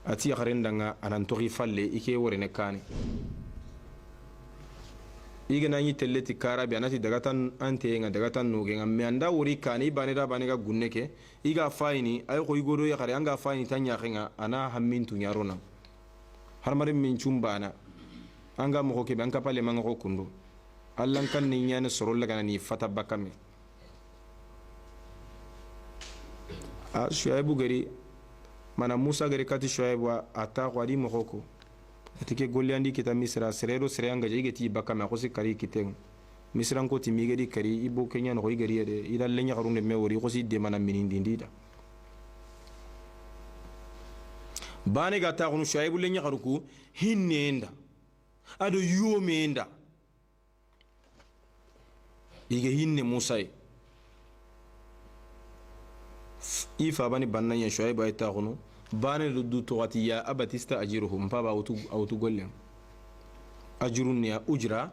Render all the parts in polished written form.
ati yakharendanga anantoki falle ike worene kane igana yi telleti karabi anati dagatan ante nga dagatan nuge nga me anda wori kane bane da bane ga gunneke iga fayni ay ko igoro yakhare anga fayni tanya nga ana hammintu nyarona harmare min chumbana anga mo ke banka pale manga ko kundu allan kan ni nyane sorolla kana ni fata bakame a Shuaibu gari mana Musa gari kati Shuaibu ata ko adi mo ko atike golyandi kita Misra serero seranga jige ti bakame ko si kari kiteng Misran ko ti migedi kari ibo Kenya no gari de ida lenya karunde me wori ko si de mana minindindida bane ga ta ko Shuaibu lenya karuku hinnenda ado yomenda ige hinne Musa ifa bani banna ya Shuaibu ay ta ko bane du tawati ya abatista ajiruhum baba autu gollem ajrun ya ujra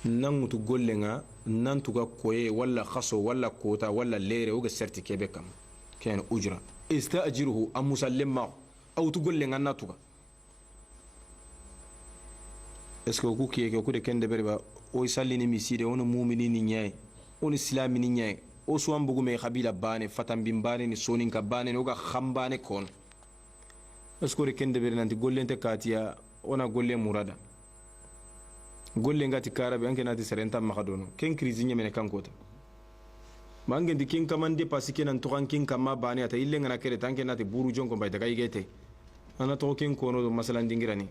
nan mutu gollenga nan tuga koye wala khaso wala kota wala lere o ga serti kebe kam ken ujra istaajiruhu am musallima autu gollenga natuga est-ce que ku kiye ko de kende berba o sallini miside on mu'mini ni nyay on islami ni nyay o suwan bugu me khabila bane fatan bimbane ni sonin ka bane no ga khambane kon est-ce que de kende berba nanti gollente katia ona golle murada golle ngati karabe anke nati serenta makadono ken crise nyemene kankota mangen di ken kamande pasike nan to ken kama bane ata ille ngana kere tanke nati buru jonko bay daga yigete ana to ken kono do masalan dingirani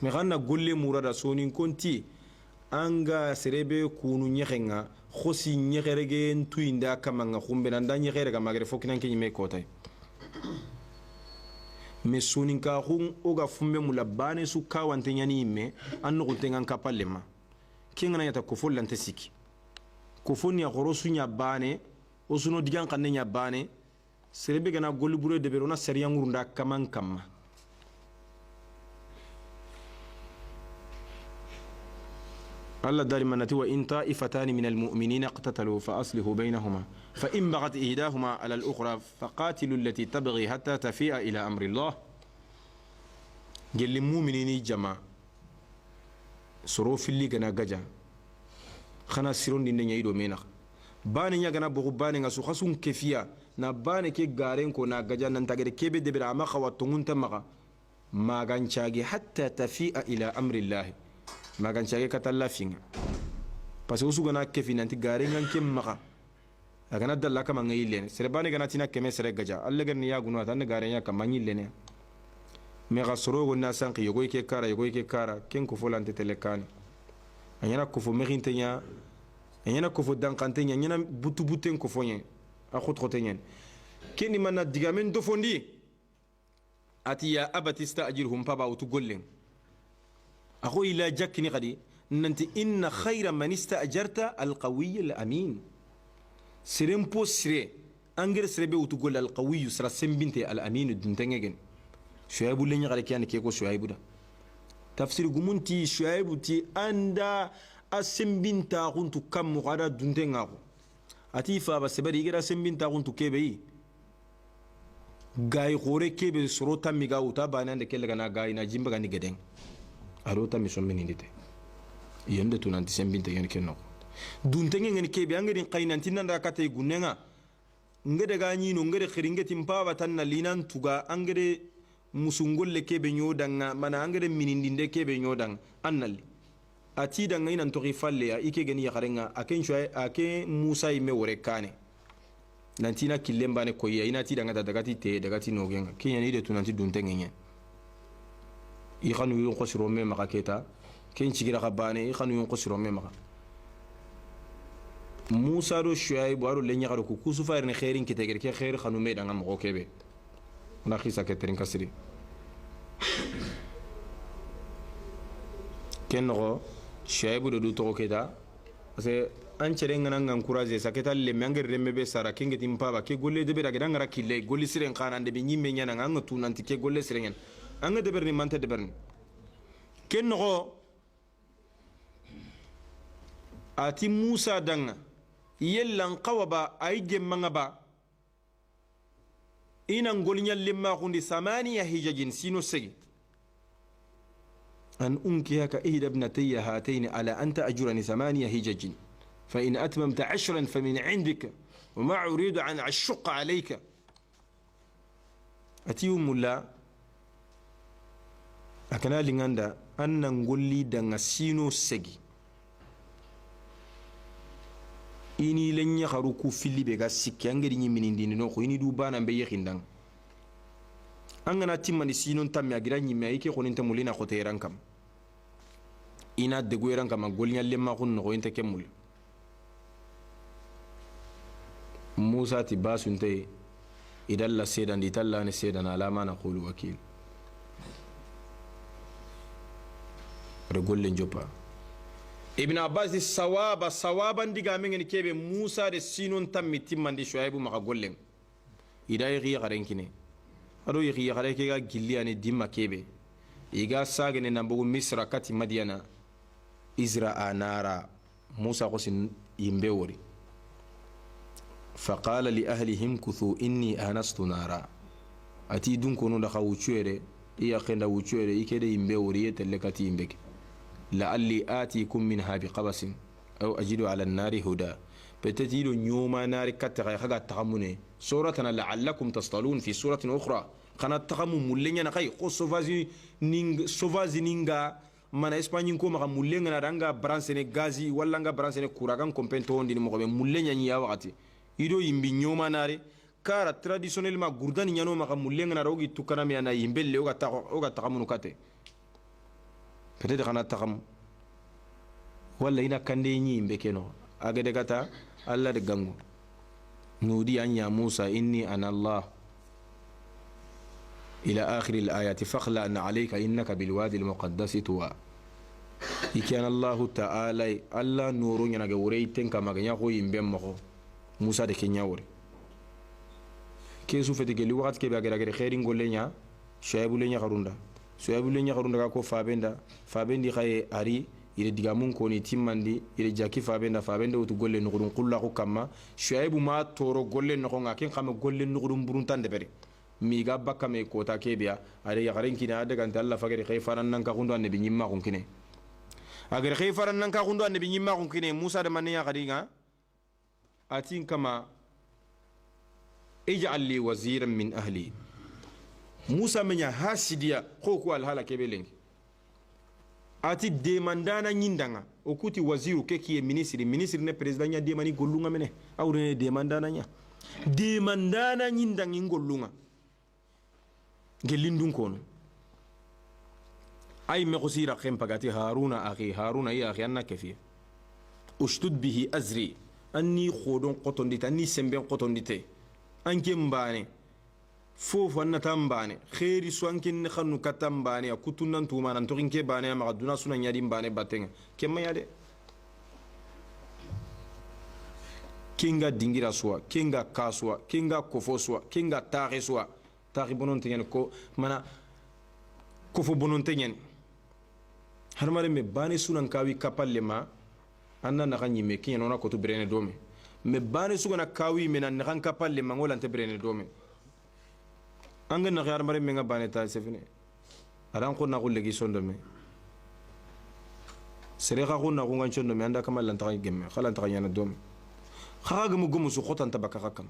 me ganna golle murada sonin konti anga serebe kunu nyexenga khosi nyexerege ntuinda kamanga khumbe nanda nyexere ga magere fokinan ke nyime kotay me sonin ka khun oga fumbe mulabane su kawante nyani me anno kuntengan kapalema kingana yata ko follante siki ko fonni ya khorosu nya bane osuno digan kanne nya bane serebe gana golli bure de berona seriya ngurunda kaman kamma الله دائما نتي وإن طائفتان من المؤمنين اقتتلوا فأصلحوا بينهما فإن بغت إحداهما على الأخرى فقاتلوا التي تبغي حتى تفيء إلى أمر الله جل المؤمنين جماعة سروف اللي كنا جا خنا سيرون دين يعيدوا منك باني يجنا بغباني نسو خسون كفيا نباني كي غارين كنا جا ننتظر كيف دبر عما خواتون تمغا ما غنشاجي حتى تفيء إلى أمر الله ما كان شيء كتلا فينا بس هو سوغنا كيف ننتي غارين عن كم مكا أكنا دللا كم عن سرباني كنا تينا كم سرق جا الله كنا يا غنوا تان غارين يا كم عن يلين مغا سرو غنا سانك يقوي كارا كن كفول أنت تلكاني أنا كفو مغين تيا أنا كفو دان كنتين أنا بوتين كفوين أخذ خطين كني منا دعامين دفندي أتيا أبتستا أجرهم بابا وتقولين أخو إلى جاكني غدي ننتي إن خير من استأجرت القوي الأمين سرين بوسري أنجر سربي وتقول القوي سر سنبنتي الأمين الدنتنجن شعيب اللي نغري كان كيكو شعيب ده تفسير جمونتي شعيب تي أندا السنبنتا كنت كم مقارا دنتنجاو أتيفا بس بدي يجرا سنبنتا كنت كيبي غاي غوري كيبي سروتا ميغاو تابانا عندك اللي كنا غاي نجيم بغاني جدين arota mi sommi nindite yende tunanti sembinte yen kenno duntenge ngeni kebe angedi qaynanti nanda kate gunenga ngede ga nyino ngede khiringeti mpawa tanna linan tuga angede musungolle kebe nyodanga mana angede minindinde kebe nyodang annali ati danga ina ntori falle ya ike geni yakarenga aken shwa ake Musa ime wore kane nantina kilembane koya ina ti danga dagati te dagati nogenga kenya ni de tunanti duntenge nyen يخانو ينقصروا مما كيتا كين تشيغرا خباني يخانو ينقصروا مما موسى رو شعيب وارو لنيا غارو كوسو فايرن خيرين كيتغير كي خير خانو ميدا ngam ko kebe na khisa ketrin kasri kenno شعيب do to keda ase an chere ngana ngam courage saketa le mangere remme be sara kinge timpaba ke golle de be daga ngara kille golli siren khana de be nyimme nyana ngam tunanti ke golle siren anga deberni mante deberni kenno ati Musa danga yellan qawaba ay jemmanga ba ina ngolinya lemma kundi samaniya hijajin sino segi أن أنكهك إحدى ابنتي هاتين على أن تأجرني 8 هجج فإن أتممت 10 فمن عندك وما أريد أن أشق عليك أتيهم الله أكنا لنغندا أن نقول لي دنغسينو سجي إني لن يخروكو في اللي بغا سكي أنجري من دين نوخو إني دوبانا بيخين دنغ angana timmani sinon tammi agira ñimme ay ke xoninta mulina xoteeran kam ina deguyeran kama golñallenma xun noxoyinte ke mul musa ti basunte idalla sedandi itallane sedana ala ma naqulu wakil ade gollen joppa ibn abbas sawaban diga mengen kebe musa de sinon tammi timmandi shuaibu maxa gollen ida yi xarenkine ado yi xare ke ga gilliani dimma kebe iga sagene nambugu misra kati madiana izra anara musa qosin yimbe wori faqala li ahlihim kuthu inni anastu nara ati dun kono da khawuchere iya khenda wuchere ikede yimbe wori yetelle kati yimbeke la'alli atikum minha biqabasin aw ajidu ala an-nari huda peut-être ido nyoma nari katta khaga tahamune suratana la'allakum tastalun fi suratin ukhra kana tahamu mullenya na kay ko sauvage ninga mana espagne ko maka mullenga na ranga bransene gazi walla nga bransene kuragan kompento ndini mo be mullenya nyi ya wakati ido yimbi nyoma nari kara traditionnellement gurdani nyano maka mullenga na rogi tukana mi ana yimbelle o ga tahamu kate peut-être kana tahamu walla ina kande nyi yimbe keno agade gata alla de gangu nudi anya musa inni ana allah إلى آخر الآيات فاخلع عليك إنك بالوادي المقدس طوى إكان الله تعالى الله نور ينغوري تنكا مغنيا خو يمبم مخو موسى دكي نياوري كيسو فتيغي وقت كي باغي خيرين غولينيا شعيب لينيا خروندا كو فابندي خاي اري ire digamun koni timmandi ire jaki fabenda utu golle nugurun qulla ko kamma shuaibu ma toro golle no nga ken xame golle nugurun burun tan de beri mi ga bakka me kota kebiya are ya garen kina daga ta Allah fagari khayfaran nan ka hundo annabi nyimma kun kine agar khayfaran nan ka hundo annabi nyimma kun kine musa da man ya khadinga atin kama ij'al li waziran min ahli musa menya hasidiya ko alhala kebelengi ati demandana nyindanga okuti waziru ke kiye ministre ne president nya demani gollunga mene awre demandana nyindanga ngollunga gelindun kono ay me qosira khem pagati haruna ya akhi anna kafi ustud bihi azri anni khodon qotondita anni semben qotondite anke mbane fofu anna tambane khairi swankin khanu katambane akutunan tuma nan torinke bane ma duna sunan yadi mbane batenga kemma yade kinga dingira suwa kinga kaswa kinga kofoswa kinga tariswa tari bonon tenyen ko mana kofo bonon tenyen harmare me bane sunan kawi kapalle ma anna na ganyi me kinyen ona ko to brene dome me bane sugana kawi me nan kan kapalle ma ngolan te brene dome anga na khar mare me nga bane ta sefine aran ko na ko legi sondo me sere kha ko na ko ngan sondo me anda kamal lan ta gemme khalan ta yana dome khaga mu gumu su khotan tabaka khakam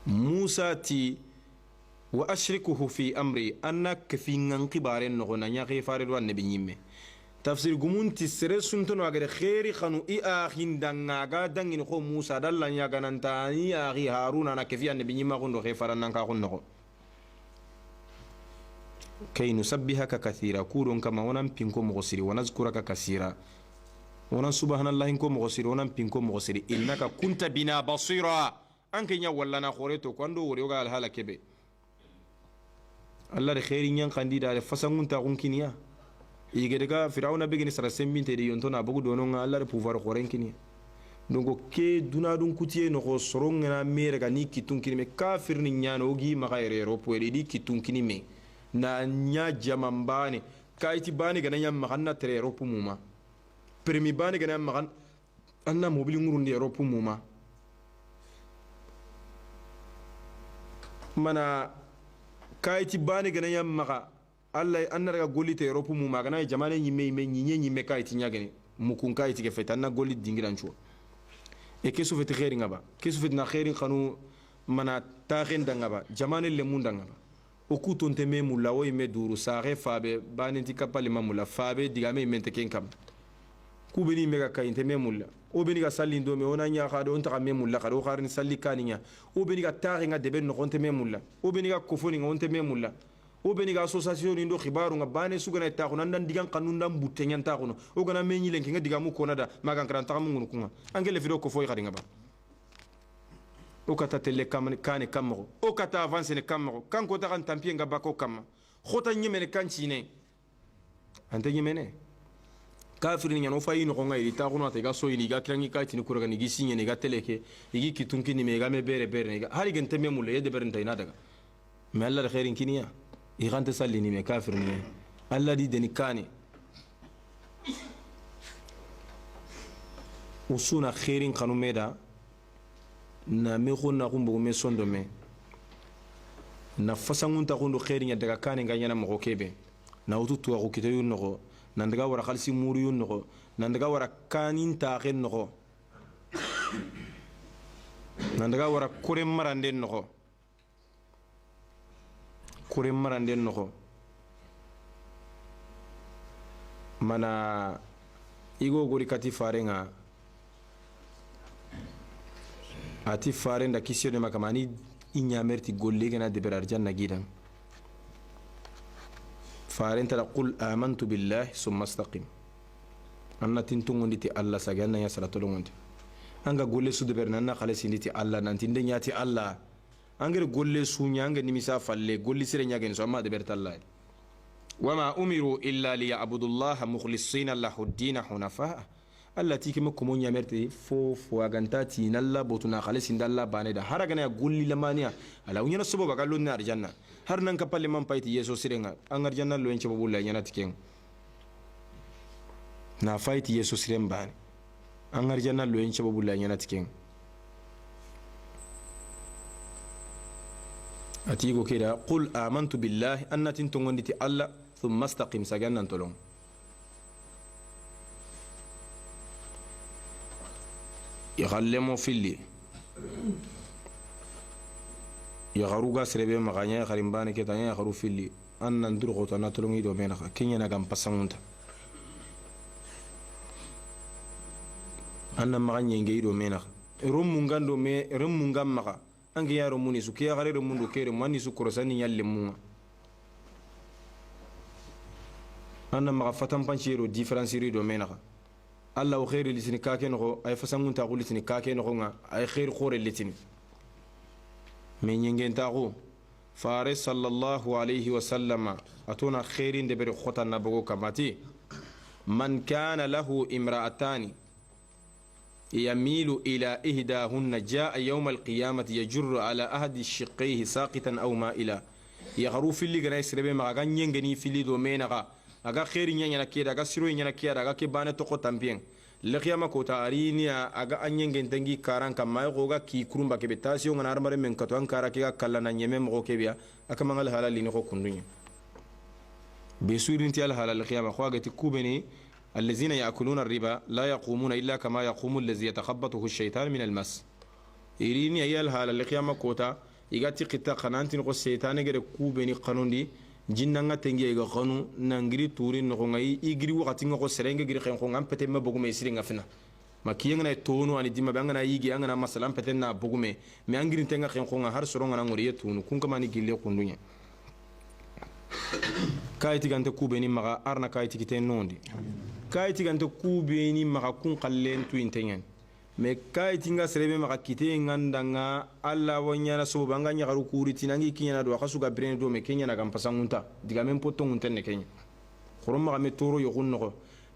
موسى تي وأشركه في أمري أنك في نقبار النغنى يا فارد والنبي نيمه تفسير قمون تسرى سنتون وغير خيري خانو إياخين دنغاغا دنغين خو موسى دلان يا غنانتاني أخي هارون أنا كفي النبي نيمه خندو خيفارن نانكا خندو كي نسبحك كثيرا كورون كما ونم بينكم مغسري ونذكرك كثيرا ونم سبحان الله إنكم مغسري ونم بينكم مغسري إنك كنت بنا بصيرا anke nya walla na khoreto kwando wori oga al hala kebe Allah de khairi nyan kandida de fasangunta kunkiniya ige daga firawna begini sara sembinte de yontona bugu donon Allah de pouvoir khorenkini donc ke duna dun kutiye no ko soronga mere ga ni kitunkini me kafir ni nyano ogi magaire ro poedi di kitunkini me na nya jamambane kaiti bani ga nyam maganna tere ro pumuma permi bani ga nyam magan anna mobili ngurundi ro pumuma mana kayti bane gana yam maka Allah an daga golli te Europe mu magana jamane nyimme nyimme kayti nyagene mukun kayti ke feta na golli dingiran chuo e ke su feti khairi ngaba ke su feti na khairi khanu mana taxen dangaba jamane le mun dangaba o ku tonte me mulla o me duru saxe fabe banenti kapale mamula fabe digame mente ken kam ku beni mega kayinte me mulla o beni ga salli ndo me ona nya khado on ta me mulla khado kharni salli kaninya o beni ga taxi nga debe no konte me mulla o beni ga kofoni nga onte me mulla o beni ga association ndo khibaru nga bane sugana ta ko nan digan kanun dam butte nyanta ko no o gana me nyi lenki nga digamu ko nada magan kran ta mun kunga angele fido ko foy khadinga ba o kata tele kam kane kamro o kata avance ne kamro kan ko ta kan tampie nga bako kam khota nyemene kan chine ante nyemene kafiri nyano fayi no ngai ta kuno ta ga so yini ga krangi ka tini kuraga ni gisinye ne ga teleke igi kitunki ni me ga me bere ne ga hari gente me mulle yede beren tayna daga me Allah khairin kiniya i gante salli ni me kafir ni Allah di deni kane usuna khairin kanu meda na me khonna kumbo me sondo me na fasangun ta kundo khairin ya daga kane ga nyana mo kebe na ututu wa kito yun no nandaga wara khalsi muru yun no nandaga wara kanin ta khen no nandaga wara kure marande no kure marande no mana igo gori kati farenga ati farenda kisiyone makamani inyamerti golle gena de berar janna gidan farenta qul amantu billahi summa istaqim anna tintungonditi alla saganna ya salatolongonti anga golle su de bernanna khalesinditi alla nantinde nyati alla angere golle su nyanga nimisa falle golli sire nyagen so amma de bertalla wama umiru illa liya'budullaha mukhlisina lahu ad-din hunafa allati kima kumo nyamerti fo agantati nalla botuna khalesindalla baneda haragana ya golli lamania ala unyana sobo bagallo na arjanna har nan ka palle man payti yeso sirenga an arjanna lo enche babulla nyana tiken na fayti yeso siren bani an arjanna lo enche babulla nyana tiken atigo keda qul amantu billahi annatin tongonditi alla thumma istaqim sagannan tolong يغلمو فيلي يغروغا سربي مغانيا خريمباني كتانيا يغرو فيلي أن ندور غوتانا تلوني دو بينخا كينيا نغام بسانونتا أن مغانيا نجي دو بينخا رمونغان دو مي رمونغان مغا أنجي يا رموني سو كيا غري رموندو كيري ماني سو كورساني يالمونغا أن مغا فتن بانشيرو ديفرانسيري دو بينخا الله خير لسني كاكين غو أي فسمون تقول لسني كاكين غونا أي خير خور لسني من ينجن تاغو فارس صلى الله عليه وسلم أتونا خيرين دبر خطا نبغو كماتي من كان له امرأتان يميل إلى إهداهن جاء يوم القيامة يجر على أحد الشقيه ساقطا أو مائلا يغرو في اللي غنا يسربي ما غان ينغني في اللي دومينغا aga khairi nyanya kida aga siro nyanya kida aga ke bana to ko tambien le khiyama ko tarini aga anyengen tangi karan kam may go ga ki kurumba ke betasio ngana armare men kato an kara ke ga kala na nyeme mo ke biya aka mangal halal ni ko kundunya be surinti al halal khiyama ko ga ti kubeni الذين يأكلون الربا لا يقومون إلا كما يقوم الذي يتخبطه الشيطان من المس إيريني أيال هالا القيامة كوتا يغاتي قطع قنانتين قو الشيطان غير كوبني قانون دي جننغا تنجي يغا قانون نانغري تورين نغنغي يغري وقتين غو سرنغ غري خنغو غام پتما بوغمي سيرينغا فينا ما كيغنا تونو اني ديما بانغنا يغي انغنا مثلا پتنا بوغمي مي انغري تنغا خنغو هار سرونغا نغوري تونو كونكا ماني غيلي كوندونيا كايتي غانتا كوبني مغا ارنا كايتي كيتين نوندي kayti gante kubeni maka kun kallen tu intenyen me kayti nga serebe maka kite nganda nga alla wonyana so banga nya garu kuri tinangi kinyana do kasu ga brene do me kenya na gampasangunta diga men poto ngunten kenya khorom maka me toro yo gunno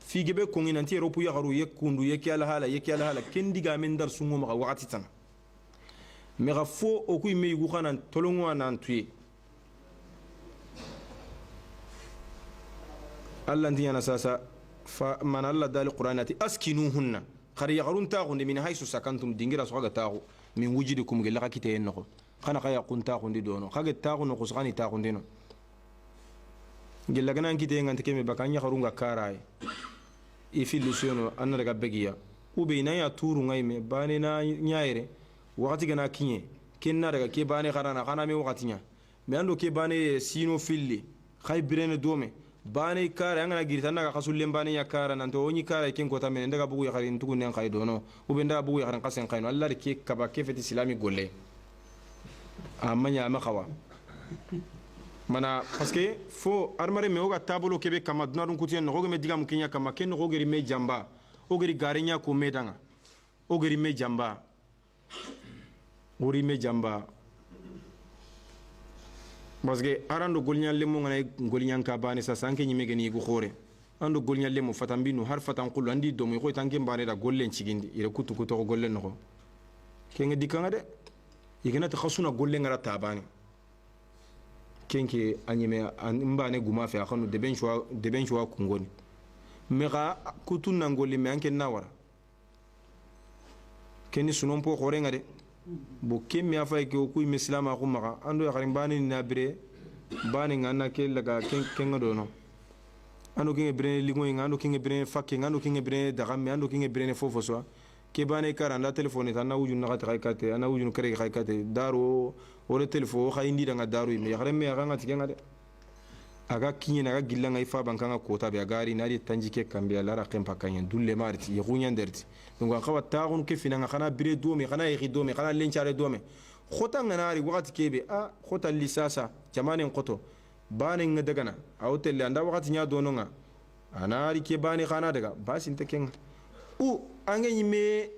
fige be ko nginanti ropu ya garu yekundu yekala hala ken diga men dar sungo maka wakati tan me ga fo o kuy me yugo xanan tolongo anan tuye alla ndiyana sasa فمن الله دال القرآن أسكنوهن خري يغرون تاغون من حيث سكنتم دينغرا سوغا تاغو من وجدكم غلا كيتين نخو kana kaya kunta kundi dono kage ta kuno kusani ta kundino gella gana ngite ngante keme bakanya kharunga karai ifi lusiono anna daga begiya ube ina ya turu ngai me bane na nyaire wakati gana kinye kenna daga ke bane kharana kana me wakati nya me ando ke bane sino filli khay birene dome bane kara ngana girita naga khasulle bane ya kara nanto onyi kara ken kota men daga bugu ya kharin tugu nen khay dono ube nda bugu ya kharin qasen khayno allah ke kaba ke feti islami golle amanya ma khawa mana parce que fo armare me oga tabolo kebe kama dunarun kutien no me digam kinya kama ken no geri me jamba o geri garenya ko medanga o geri me jamba ori me jamba parce que arando golnya lemo ngana golnya ka bani sa sanke nyime geni go khore ando golnya lemo fatambinu har fatan qulu andi do mo ko tanke bani da gollen cigindi ire kutu kuto ko gollen no kenga dikanga de yigena ta khasuna gollen ngara tabani kenke anyime mbane guma fe akhanu de ben choix kungoni mega kutun nangoli me anke nawara keni sunon po khore ngade bo kemi afa ke ku islama ko maka ando ya kharim bani nabre bani ngana ke laga kenga do no ando kinge brene lingo ngano kinge brene fakke ngano kinge brene daga me ando kinge brene fofo so ke bani karanda telephone ta na wujun na ta kate ana wujun kare kate daro wala telefo khayindi danga daru me yakhare me yaga ngati kenga de aga kinye naga gillanga ifa bankanga kota be agari nadi tanjike kambe lara kempa kanya dulle marti yigunya nderti donc akawa tagun ke finanga khana bire do me khana yigi do me khana lenchare do me khota nganari wakati kebe a khota lisasa jamane ngoto bane ngadagana awtelle anda wakati nya do nonga anari ke bane khana daga basinte kenga u angenyi me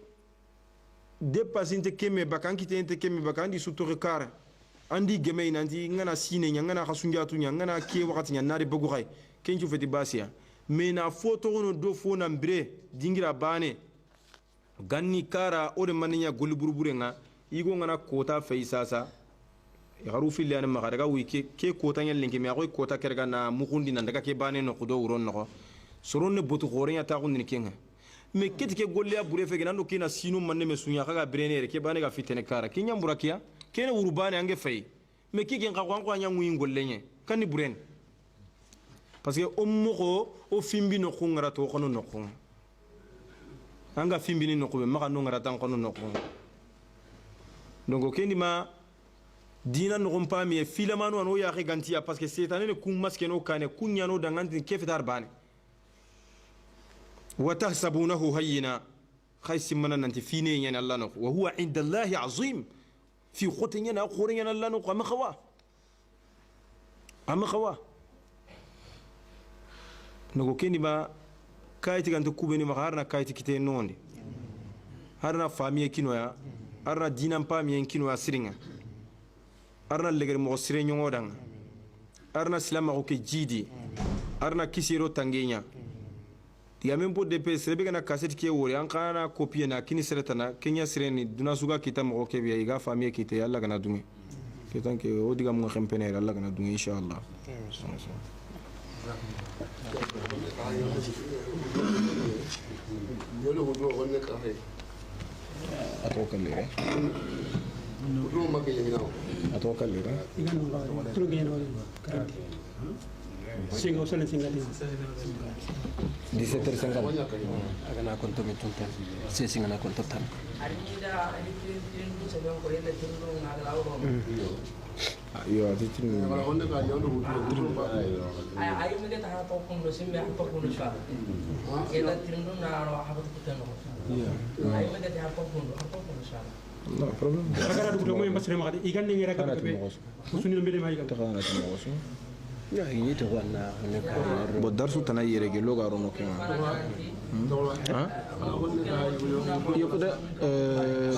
dépasinte keme bakanki tente keme bakandi sutore kara andi geme nanti ngana sine ngana khasunjatu ngana ke wakati nari bugu khay kenju feti basia me na foto no do fona mbre dingira bane ganni kara ore maninya goli burbure nga igo ngana kota feisasa yaru fili an magaraga wiki ke kota nyal linki me akoy kota kerga na mukundi nan daga ke bane no kudo uron no soron ne botu gore nya ta kundi kenga me kiti ke golle ya bure fege nando kina sino manne me sunya kaga brenere ke bane ga fitene kara kinya mburakia kene urubane ange fay me kike nga kwa nya ngui golle nye kani buren parce que o moko o fimbi no khungara to kono no khung anga fimbi ni no ko be maka no ngara tan kono no khung donc kendi ma dina no gompa mi filamano no ya ke gantia parce que c'est année kum maske no kane kunya no danganti ke fitar bane وتحسبونه هينا خيس من أنت فيني ين الله نق وهو عند الله عظيم في خطين أخورين الله نق أما خوا نقول كني ما كايت كان تكوبني ما هارنا كايت كتير نوندي هارنا فامي كينويا هارنا دينام فامي كينويا سرينga هارنا لغير مغسرين يومودان هارنا سلام أوكي جيدي هارنا كيسيرو تانجينيا ya même pour DP serebe kana cassette ke wori an kana copie na kini seretana kenya sireni duna suga kita mo ke biya iga famille kite yalla kana dungi ke tanke o diga mo xempene yalla kana dungi inshallah yolo go do wonne ka hay atokallire do ma ke yimina atokallire igano ba trugeno karate singo solen singati 17h50 agana konto metunta se singana konto tan arida alitin bu sabon ko yenda tinno ngala lawo yo atitin wala honde ka yondo ay me ta ha to kondo simbe ha to kondo sha yenda tinno na ro ha to kutenno ay me ta ha to kondo sha no problem agara du mo masre ma i ganni ngira ka be sunni mbede ma i ganta kana tan mo ya yito wana bo darsu tanayi rege loga rono kema ha yokuda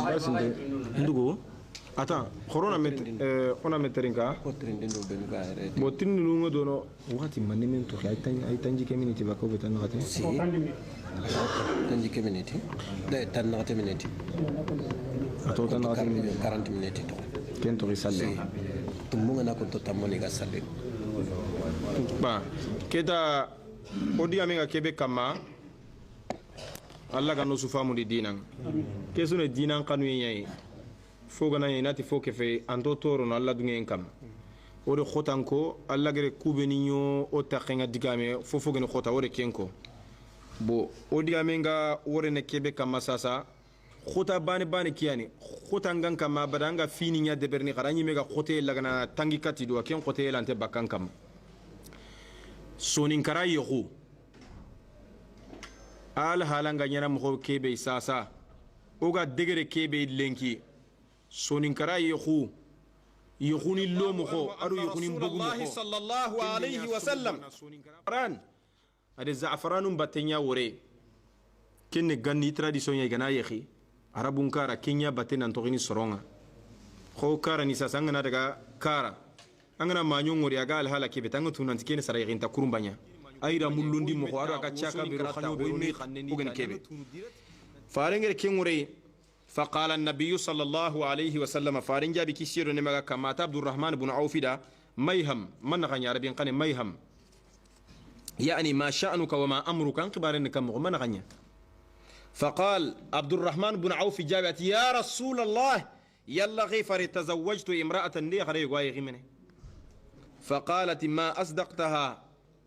barsinde ndugo ata corona met ona meteringa ko trinde ndo ben ga re bo tinnu ngo dono wati manne men to ay tanji community ba ko be tan ngati si tanji community da tan ngati community ato tan ngati 40 minutes to ken to risalle tumunga na ko to tamoni ga salle ba keda odi amenga kebe kama Allah ga no sufamu di dinan ke sune dinan kanu yayi fogana inati fo kefe anto toro no alla dungen kam ore khotanko alla gere kubeni nyo o taxenga digame fofo gene khota ore kenko bo o digame nga wore ne kebe kam sasa khota bani bani kiyani khota ngan kam badanga fini nya de berni xarani mega khote lagana tangi kati do ken khote lante bakkan kam sonin kara yehu al halanga nyana mo kebe sasa oga degere kebe lenki sonin kara yehu يخوني اللوم خو أرو يخوني بقوم خو صلى الله عليه وسلم زعفران هذا زعفران باتنيا وري كن غني تراديسيون يغنا يخي عربون كارا كينيا باتنا نتوغيني سرونغا خو كارا نيسا سانغنا دغا كارا angana manyo ngori aga al hala kebe tango tunan tikene sara yigin ta kurumbanya ayra mullundi mo aro aga chaka be khanyo be ni ogen kebe farengere kengure فقال النبي صلى الله عليه وسلم فارنجا بكسير نمغا كما عبد الرحمن بن عوف دا ميهم من غني عربي قال ميهم يعني ما شأنك وما أمرك انقبار كم من غني فقال عبد الرحمن بن عوف جابت يا رسول الله يلا غفر تزوجت امرأة لي غري غاي غمنه فقالت ما أصدقتها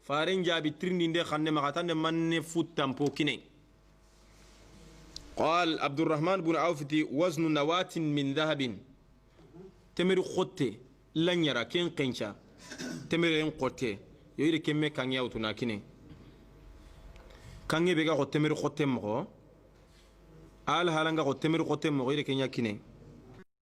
فارنجا بترين دي خن مغاتن من فوتام بوكيني قال عبد الرحمن بن عوف وزن نواة من ذهب تمر خوتي لن يرى كين قنشا تمر ين خوتي يري كمي كان ياوتنا كيني كان يبغى تمر خوتي مغو آل هالانغا تمر خوتي مغو يري كين يا كيني